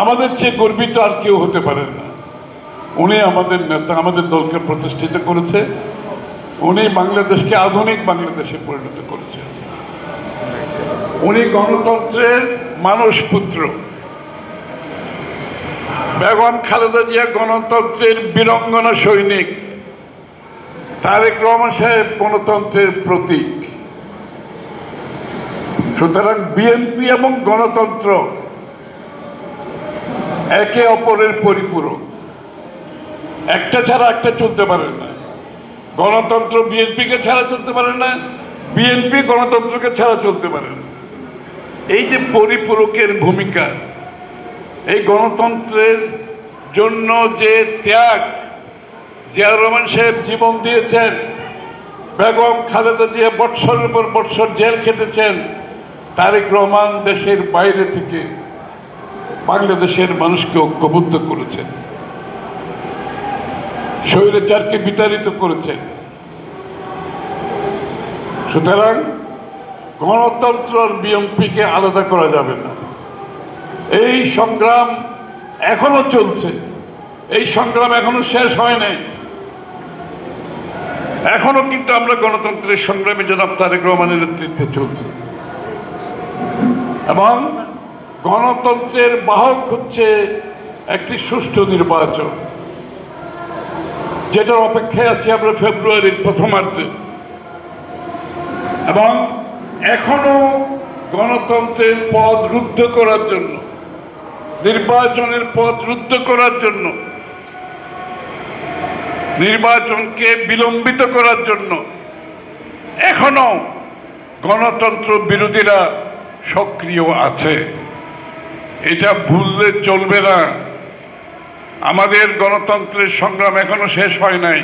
আমাদের চেয়ে গর্বিত আর কেউ হতে পারেন না। উনি আমাদের নেতা, আমাদের দলকে প্রতিষ্ঠিত করেছে, উনি বাংলাদেশকে আধুনিক বাংলাদেশে পরিণত করেছে। উনি গণতন্ত্রের মানুষ পুত্র। বেগম খালেদা জিয়া গণতন্ত্রের বীরাঙ্গনা সৈনিক, তারেক রহমান সাহেব গণতন্ত্রের প্রতীক। সুতরাং বিএনপি এবং গণতন্ত্র একে অপরের পরিপূরক, একটা ছাড়া একটা চলতে পারে না। গণতন্ত্র বিএনপিকে ছাড়া চলতে পারে না, বিএনপি গণতন্ত্রকে ছাড়া চলতে পারে না। এই যে পরিপূরকের ভূমিকা, এই গণতন্ত্রের জন্য যে ত্যাগ, জিয়াউর রহমান সাহেব জীবন দিয়েছেন, বেগম খালেদা জিয়া বৎসরের পর বৎসর জেল খেটেছেন, তারেক রহমান দেশের বাইরে থেকে বাংলাদেশের মানুষকে ঐক্যবদ্ধ করেছেন, স্বৈরাচারকে বিতাড়িত করেছেন। সুতরাং গণতন্ত্র আর বিএনপিকে আলাদা করা যাবে না। এই সংগ্রাম এখনো চলছে, এই সংগ্রাম এখনো শেষ হয় নাই। এখনো কিন্তু আমরা গণতন্ত্রের সংগ্রামে জনাব তারেক রহমানের নেতৃত্বে চলছে, এবং গণতন্ত্রের বাহক হচ্ছে একটি সুষ্ঠু নির্বাচন, যেটার অপেক্ষায় আছি আমরা ফেব্রুয়ারির প্রথমার্ধে। এবং এখনো গণতন্ত্রের পথ রুদ্ধ করার জন্য, নির্বাচনের পথ রুদ্ধ করার জন্য, নির্বাচনকে বিলম্বিত করার জন্য এখনো গণতন্ত্র বিরোধীরা সক্রিয় আছে। এটা ভুললে চলবে না। আমাদের গণতন্ত্রের সংগ্রাম এখনো শেষ হয় নাই।